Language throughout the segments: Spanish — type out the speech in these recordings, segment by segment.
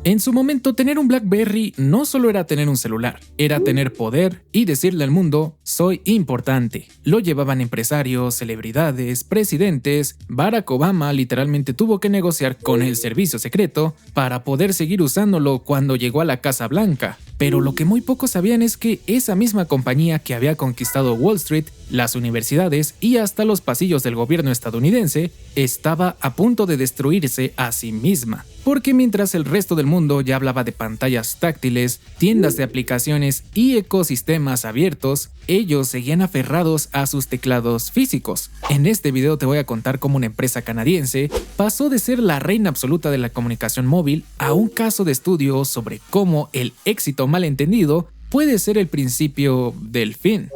En su momento, tener un BlackBerry no solo era tener un celular, era tener poder y decirle al mundo, soy importante. Lo llevaban empresarios, celebridades, presidentes. Barack Obama literalmente tuvo que negociar con el servicio secreto para poder seguir usándolo cuando llegó a la Casa Blanca. Pero lo que muy pocos sabían es que esa misma compañía que había conquistado Wall Street, las universidades y hasta los pasillos del gobierno estadounidense, estaba a punto de destruirse a sí misma. Porque mientras el resto del mundo ya hablaba de pantallas táctiles, tiendas de aplicaciones y ecosistemas abiertos, ellos seguían aferrados a sus teclados físicos. En este video te voy a contar cómo una empresa canadiense pasó de ser la reina absoluta de la comunicación móvil a un caso de estudio sobre cómo el éxito malentendido puede ser el principio del fin.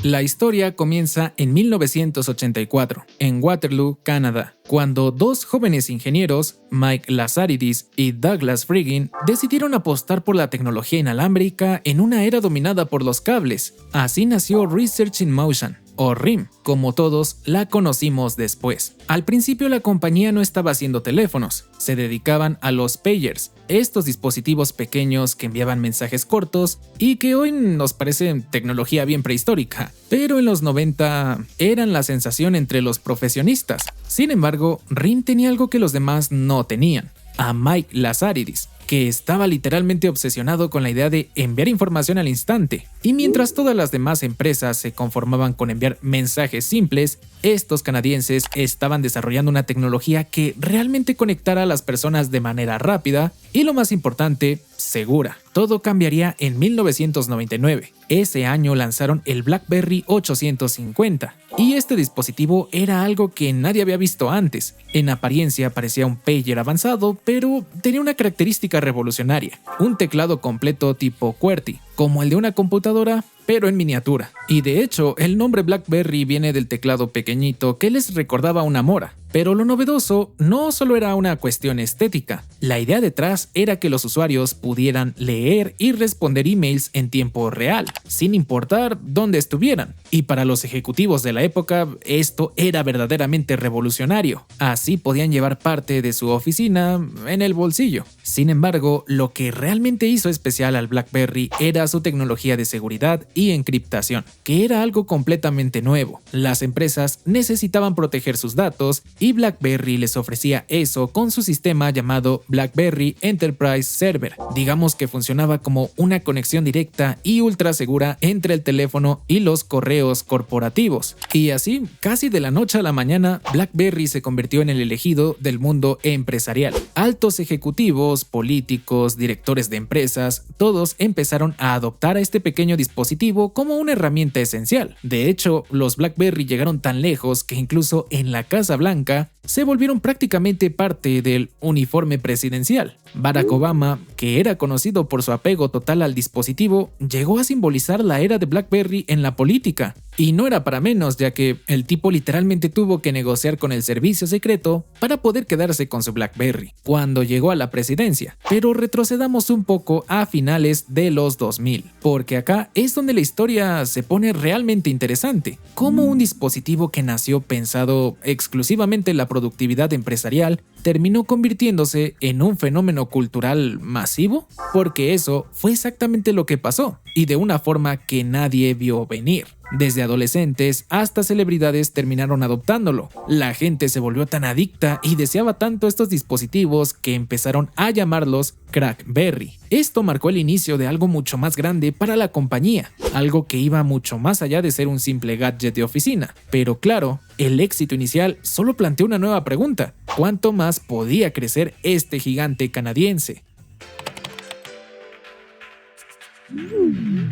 La historia comienza en 1984, en Waterloo, Canadá, cuando dos jóvenes ingenieros, Mike Lazaridis y Douglas Friggin, decidieron apostar por la tecnología inalámbrica en una era dominada por los cables. Así nació Research in Motion, o RIM, como todos la conocimos después. Al principio la compañía no estaba haciendo teléfonos, se dedicaban a los pagers, estos dispositivos pequeños que enviaban mensajes cortos y que hoy nos parecen tecnología bien prehistórica, pero en los 90 eran la sensación entre los profesionistas. Sin embargo, RIM tenía algo que los demás no tenían: a Mike Lazaridis, que estaba literalmente obsesionado con la idea de enviar información al instante. Y mientras todas las demás empresas se conformaban con enviar mensajes simples, estos canadienses estaban desarrollando una tecnología que realmente conectara a las personas de manera rápida y, lo más importante, segura. Todo cambiaría en 1999. Ese año lanzaron el BlackBerry 850, y este dispositivo era algo que nadie había visto antes. En apariencia parecía un pager avanzado, pero tenía una característica revolucionaria: un teclado completo tipo QWERTY, como el de una computadora, pero en miniatura. Y de hecho, el nombre BlackBerry viene del teclado pequeñito que les recordaba una mora. Pero lo novedoso no solo era una cuestión estética. La idea detrás era que los usuarios pudieran leer y responder emails en tiempo real, sin importar dónde estuvieran. Y para los ejecutivos de la época, esto era verdaderamente revolucionario. Así podían llevar parte de su oficina en el bolsillo. Sin embargo, lo que realmente hizo especial al BlackBerry era su tecnología de seguridad y encriptación, que era algo completamente nuevo. Las empresas necesitaban proteger sus datos y BlackBerry les ofrecía eso con su sistema llamado BlackBerry Enterprise Server. Digamos que funcionaba como una conexión directa y ultra segura entre el teléfono y los correos corporativos. Y así, casi de la noche a la mañana, BlackBerry se convirtió en el elegido del mundo empresarial. Altos ejecutivos, políticos, directores de empresas, todos empezaron a adoptar a este pequeño dispositivo como una herramienta esencial. De hecho, los BlackBerry llegaron tan lejos que incluso en la Casa Blanca se volvieron prácticamente parte del uniforme presidencial. Barack Obama, que era conocido por su apego total al dispositivo, llegó a simbolizar la era de BlackBerry en la política. Y no era para menos, ya que el tipo literalmente tuvo que negociar con el servicio secreto para poder quedarse con su BlackBerry cuando llegó a la presidencia. Pero retrocedamos un poco a finales de los 2000, porque acá es donde la historia se pone realmente interesante. Cómo un dispositivo que nació pensado exclusivamente en la productividad empresarial terminó convirtiéndose en un fenómeno cultural masivo, porque eso fue exactamente lo que pasó, y de una forma que nadie vio venir. Desde adolescentes hasta celebridades terminaron adoptándolo. La gente se volvió tan adicta y deseaba tanto estos dispositivos que empezaron a llamarlos Crackberry. Esto marcó el inicio de algo mucho más grande para la compañía, algo que iba mucho más allá de ser un simple gadget de oficina. Pero claro, el éxito inicial solo planteó una nueva pregunta: ¿cuánto más podía crecer este gigante canadiense?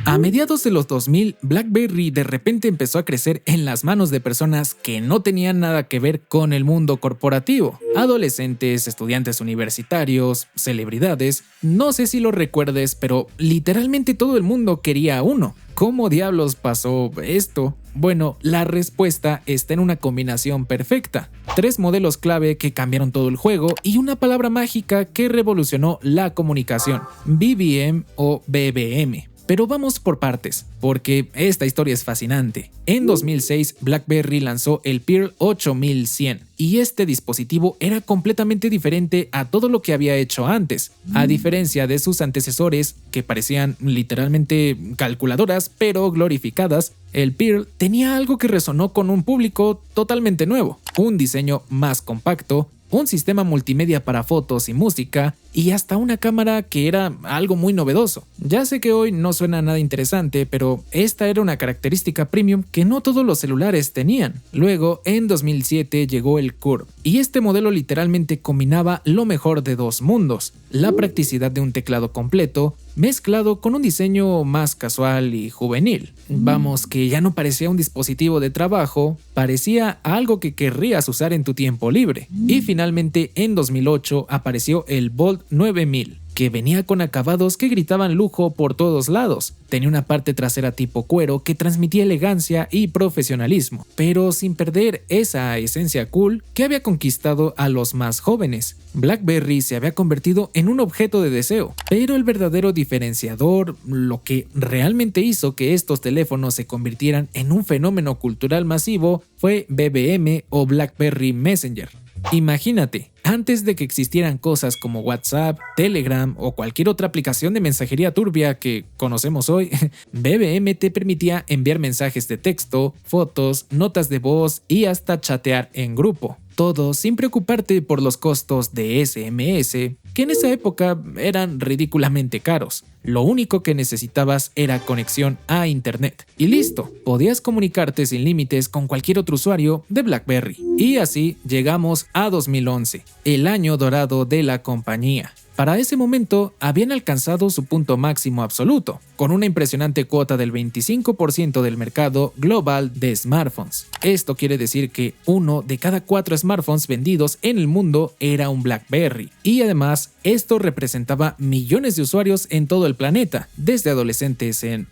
A mediados de los 2000, BlackBerry de repente empezó a crecer en las manos de personas que no tenían nada que ver con el mundo corporativo. Adolescentes, estudiantes universitarios, celebridades. No sé si lo recuerdes, pero literalmente todo el mundo quería uno. ¿Cómo diablos pasó esto? Bueno, la respuesta está en una combinación perfecta. 3 modelos clave que cambiaron todo el juego y una palabra mágica que revolucionó la comunicación: BBM o BBM. Pero vamos por partes, porque esta historia es fascinante. En 2006, BlackBerry lanzó el Pearl 8100, y este dispositivo era completamente diferente a todo lo que había hecho antes. A diferencia de sus antecesores, que parecían literalmente calculadoras, pero glorificadas, el Pearl tenía algo que resonó con un público totalmente nuevo. Un diseño más compacto, un sistema multimedia para fotos y música, y hasta una cámara que era algo muy novedoso. Ya sé que hoy no suena nada interesante, pero esta era una característica premium que no todos los celulares tenían. Luego, en 2007 llegó el Curve, y este modelo literalmente combinaba lo mejor de dos mundos: la practicidad de un teclado completo, mezclado con un diseño más casual y juvenil. Vamos, que ya no parecía un dispositivo de trabajo, parecía algo que querrías usar en tu tiempo libre. Y finalmente, en 2008 apareció el Bold 9000, que venía con acabados que gritaban lujo por todos lados. Tenía una parte trasera tipo cuero que transmitía elegancia y profesionalismo, pero sin perder esa esencia cool que había conquistado a los más jóvenes. BlackBerry se había convertido en un objeto de deseo, pero el verdadero diferenciador, lo que realmente hizo que estos teléfonos se convirtieran en un fenómeno cultural masivo, fue BBM o BlackBerry Messenger. Imagínate, antes de que existieran cosas como WhatsApp, Telegram o cualquier otra aplicación de mensajería turbia que conocemos hoy, BBM te permitía enviar mensajes de texto, fotos, notas de voz y hasta chatear en grupo. Todo sin preocuparte por los costos de SMS, que en esa época eran ridículamente caros. Lo único que necesitabas era conexión a internet. Y listo, podías comunicarte sin límites con cualquier otro usuario de BlackBerry. Y así llegamos a 2011, el año dorado de la compañía. Para ese momento habían alcanzado su punto máximo absoluto, con una impresionante cuota del 25% del mercado global de smartphones. Esto quiere decir que 1 de cada 4 smartphones vendidos en el mundo era un BlackBerry. Y además, esto representaba millones de usuarios en todo el planeta, desde adolescentes en,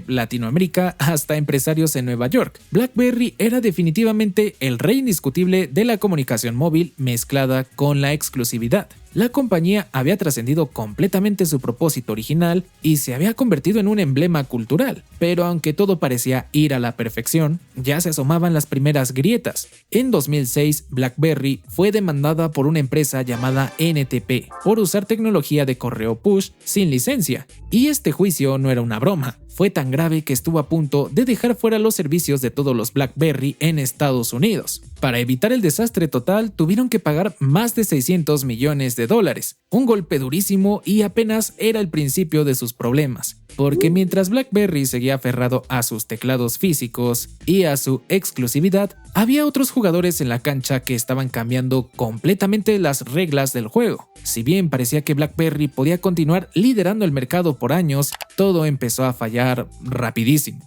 Latinoamérica hasta empresarios en Nueva York. BlackBerry era definitivamente el rey indiscutible de la comunicación móvil mezclada con la exclusividad. La compañía había trascendido completamente su propósito original y se había convertido en un emblema cultural, pero aunque todo parecía ir a la perfección, ya se asomaban las primeras grietas. En 2006, BlackBerry fue demandada por una empresa llamada NTP por usar tecnología de correo push sin licencia, y este juicio no era una broma. Fue tan grave que estuvo a punto de dejar fuera los servicios de todos los BlackBerry en Estados Unidos. Para evitar el desastre total, tuvieron que pagar más de $600 millones. Un golpe durísimo, y apenas era el principio de sus problemas, porque mientras BlackBerry seguía aferrado a sus teclados físicos y a su exclusividad, había otros jugadores en la cancha que estaban cambiando completamente las reglas del juego. Si bien parecía que BlackBerry podía continuar liderando el mercado por años, todo empezó a fallar rapidísimo.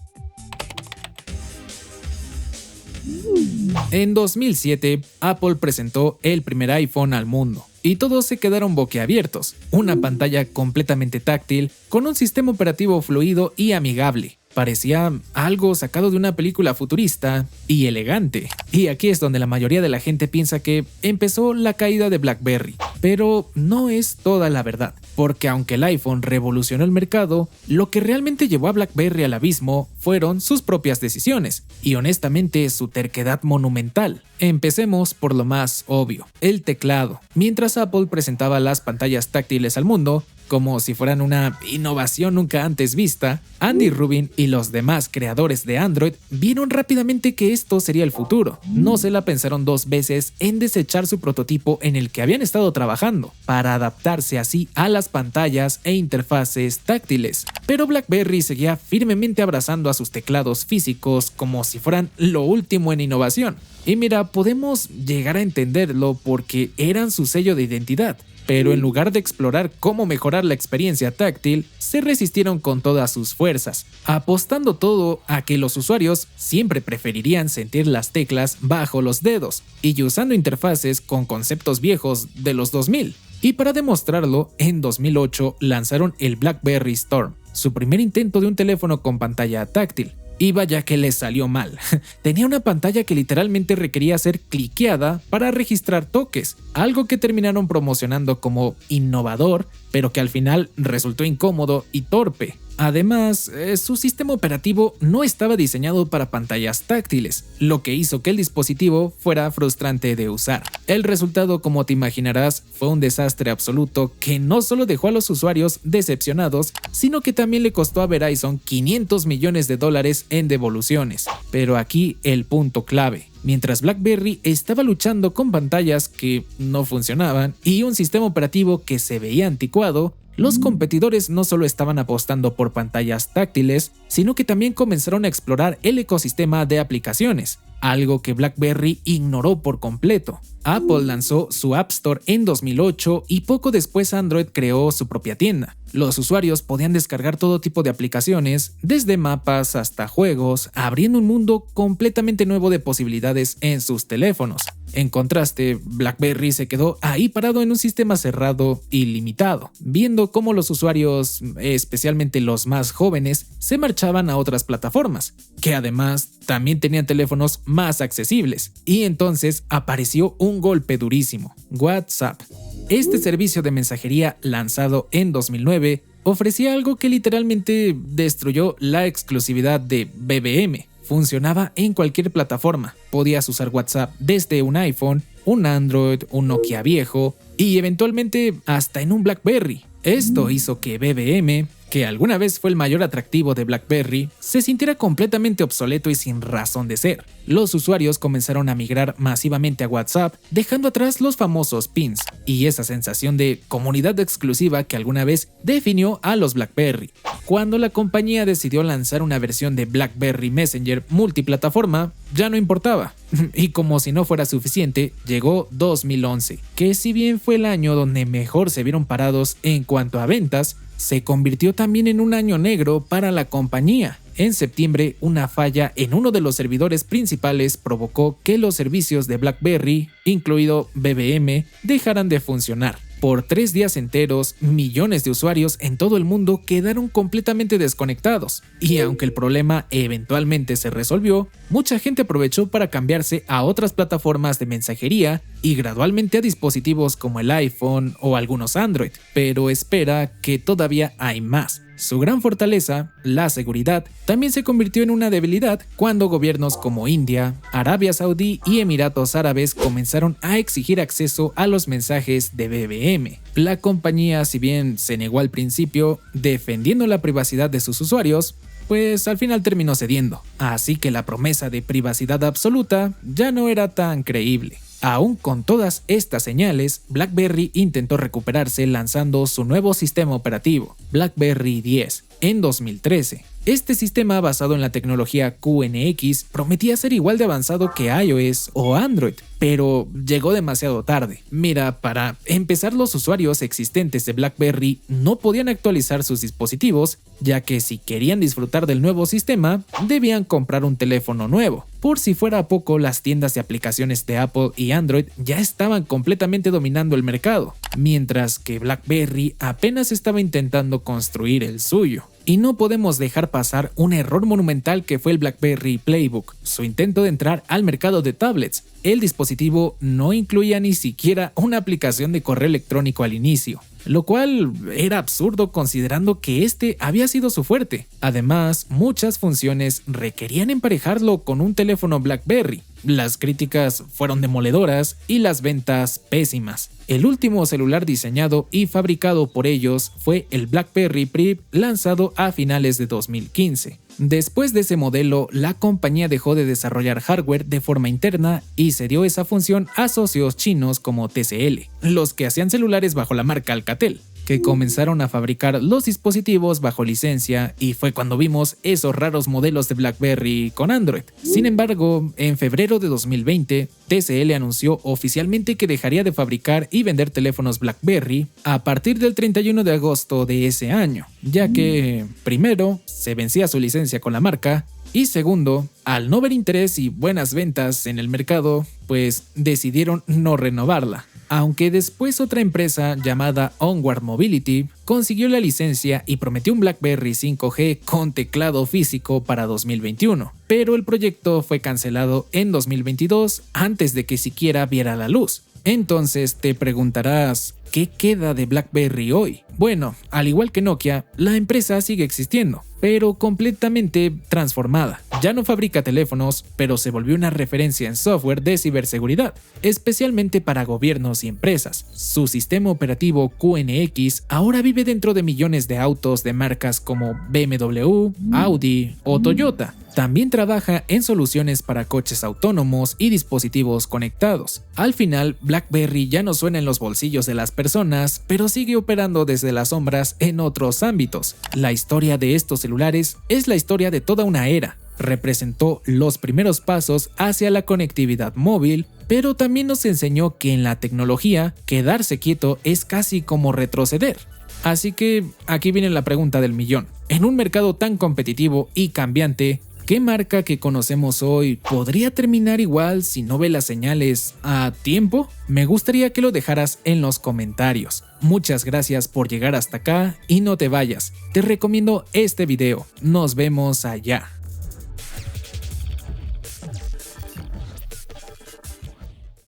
En 2007, Apple presentó el primer iPhone al mundo, y todos se quedaron boquiabiertos. Una pantalla completamente táctil, con un sistema operativo fluido y amigable. Parecía algo sacado de una película futurista y elegante. Y aquí es donde la mayoría de la gente piensa que empezó la caída de BlackBerry. Pero no es toda la verdad, porque aunque el iPhone revolucionó el mercado, lo que realmente llevó a BlackBerry al abismo fueron sus propias decisiones, y honestamente su terquedad monumental. Empecemos por lo más obvio, el teclado. Mientras Apple presentaba las pantallas táctiles al mundo, como si fueran una innovación nunca antes vista, Andy Rubin y los demás creadores de Android vieron rápidamente que esto sería el futuro. No se la pensaron dos veces en desechar su prototipo en el que habían estado trabajando, para adaptarse así a las pantallas e interfaces táctiles. Pero BlackBerry seguía firmemente abrazando a sus teclados físicos como si fueran lo último en innovación. Y mira, podemos llegar a entenderlo porque eran su sello de identidad. Pero en lugar de explorar cómo mejorar la experiencia táctil, se resistieron con todas sus fuerzas, apostando todo a que los usuarios siempre preferirían sentir las teclas bajo los dedos y usando interfaces con conceptos viejos de los 2000. Y para demostrarlo, en 2008 lanzaron el BlackBerry Storm, su primer intento de un teléfono con pantalla táctil. Y vaya que les salió mal. Tenía una pantalla que literalmente requería ser cliqueada para registrar toques, algo que terminaron promocionando como innovador, pero que al final resultó incómodo y torpe. Además, su sistema operativo no estaba diseñado para pantallas táctiles, lo que hizo que el dispositivo fuera frustrante de usar. El resultado, como te imaginarás, fue un desastre absoluto que no solo dejó a los usuarios decepcionados, sino que también le costó a Verizon $500 millones en devoluciones. Pero aquí el punto clave. Mientras BlackBerry estaba luchando con pantallas que no funcionaban y un sistema operativo que se veía anticuado, los competidores no solo estaban apostando por pantallas táctiles, sino que también comenzaron a explorar el ecosistema de aplicaciones, algo que BlackBerry ignoró por completo. Apple lanzó su App Store en 2008 y poco después Android creó su propia tienda. Los usuarios podían descargar todo tipo de aplicaciones, desde mapas hasta juegos, abriendo un mundo completamente nuevo de posibilidades en sus teléfonos. En contraste, BlackBerry se quedó ahí parado en un sistema cerrado y limitado, viendo cómo los usuarios, especialmente los más jóvenes, se marchaban a otras plataformas, que además también tenían teléfonos más accesibles. Y entonces apareció un golpe durísimo: WhatsApp. Este servicio de mensajería, lanzado en 2009, ofrecía algo que literalmente destruyó la exclusividad de BBM. Funcionaba en cualquier plataforma. Podías usar WhatsApp desde un iPhone, un Android, un Nokia viejo y eventualmente hasta en un BlackBerry. Esto hizo que BBM, que alguna vez fue el mayor atractivo de BlackBerry, se sintiera completamente obsoleto y sin razón de ser. Los usuarios comenzaron a migrar masivamente a WhatsApp, dejando atrás los famosos pins y esa sensación de comunidad exclusiva que alguna vez definió a los BlackBerry. Cuando la compañía decidió lanzar una versión de BlackBerry Messenger multiplataforma, ya no importaba. Y como si no fuera suficiente, llegó 2011, que si bien fue el año donde mejor se vieron parados en cuanto a ventas, se convirtió también en un año negro para la compañía. En septiembre, una falla en uno de los servidores principales provocó que los servicios de BlackBerry, incluido BBM, dejaran de funcionar. Por 3 días enteros, millones de usuarios en todo el mundo quedaron completamente desconectados. Y aunque el problema eventualmente se resolvió, mucha gente aprovechó para cambiarse a otras plataformas de mensajería y gradualmente a dispositivos como el iPhone o algunos Android. Pero espera, que todavía hay más. Su gran fortaleza, la seguridad, también se convirtió en una debilidad cuando gobiernos como India, Arabia Saudí y Emiratos Árabes comenzaron a exigir acceso a los mensajes de BBM. La compañía, si bien se negó al principio, defendiendo la privacidad de sus usuarios, pues al final terminó cediendo. Así que la promesa de privacidad absoluta ya no era tan creíble. Aún con todas estas señales, BlackBerry intentó recuperarse lanzando su nuevo sistema operativo, BlackBerry 10, en 2013. Este sistema, basado en la tecnología QNX, prometía ser igual de avanzado que iOS o Android, pero llegó demasiado tarde. Mira, para empezar, los usuarios existentes de BlackBerry no podían actualizar sus dispositivos, ya que si querían disfrutar del nuevo sistema, debían comprar un teléfono nuevo. Por si fuera poco, las tiendas de aplicaciones de Apple y Android ya estaban completamente dominando el mercado, mientras que BlackBerry apenas estaba intentando construir el suyo. Y no podemos dejar pasar un error monumental que fue el BlackBerry Playbook, su intento de entrar al mercado de tablets. El dispositivo no incluía ni siquiera una aplicación de correo electrónico al inicio, lo cual era absurdo considerando que este había sido su fuerte. Además, muchas funciones requerían emparejarlo con un teléfono BlackBerry. Las críticas fueron demoledoras y las ventas pésimas. El último celular diseñado y fabricado por ellos fue el BlackBerry Prip, lanzado a finales de 2015. Después de ese modelo, la compañía dejó de desarrollar hardware de forma interna y cedió esa función a socios chinos como TCL, los que hacían celulares bajo la marca Alcatel, que comenzaron a fabricar los dispositivos bajo licencia, y fue cuando vimos esos raros modelos de BlackBerry con Android. Sin embargo, en febrero de 2020, TCL anunció oficialmente que dejaría de fabricar y vender teléfonos BlackBerry a partir del 31 de agosto de ese año, ya que, primero, se vencía su licencia con la marca, y segundo, al no ver interés y buenas ventas en el mercado, pues decidieron no renovarla. Aunque después otra empresa llamada Onward Mobility consiguió la licencia y prometió un BlackBerry 5G con teclado físico para 2021, pero el proyecto fue cancelado en 2022 antes de que siquiera viera la luz. Entonces te preguntarás, ¿qué queda de BlackBerry hoy? Bueno, al igual que Nokia, la empresa sigue existiendo, pero completamente transformada. Ya no fabrica teléfonos, pero se volvió una referencia en software de ciberseguridad, especialmente para gobiernos y empresas. Su sistema operativo QNX ahora vive dentro de millones de autos de marcas como BMW, Audi o Toyota. También trabaja en soluciones para coches autónomos y dispositivos conectados. Al final, BlackBerry ya no suena en los bolsillos de las personas, pero sigue operando desde las sombras en otros ámbitos. La historia de estos celulares es la historia de toda una era. Representó los primeros pasos hacia la conectividad móvil, pero también nos enseñó que en la tecnología, quedarse quieto es casi como retroceder. Así que aquí viene la pregunta del millón. En un mercado tan competitivo y cambiante, ¿qué marca que conocemos hoy podría terminar igual si no ve las señales a tiempo? Me gustaría que lo dejaras en los comentarios. Muchas gracias por llegar hasta acá y no te vayas. Te recomiendo este video. Nos vemos allá.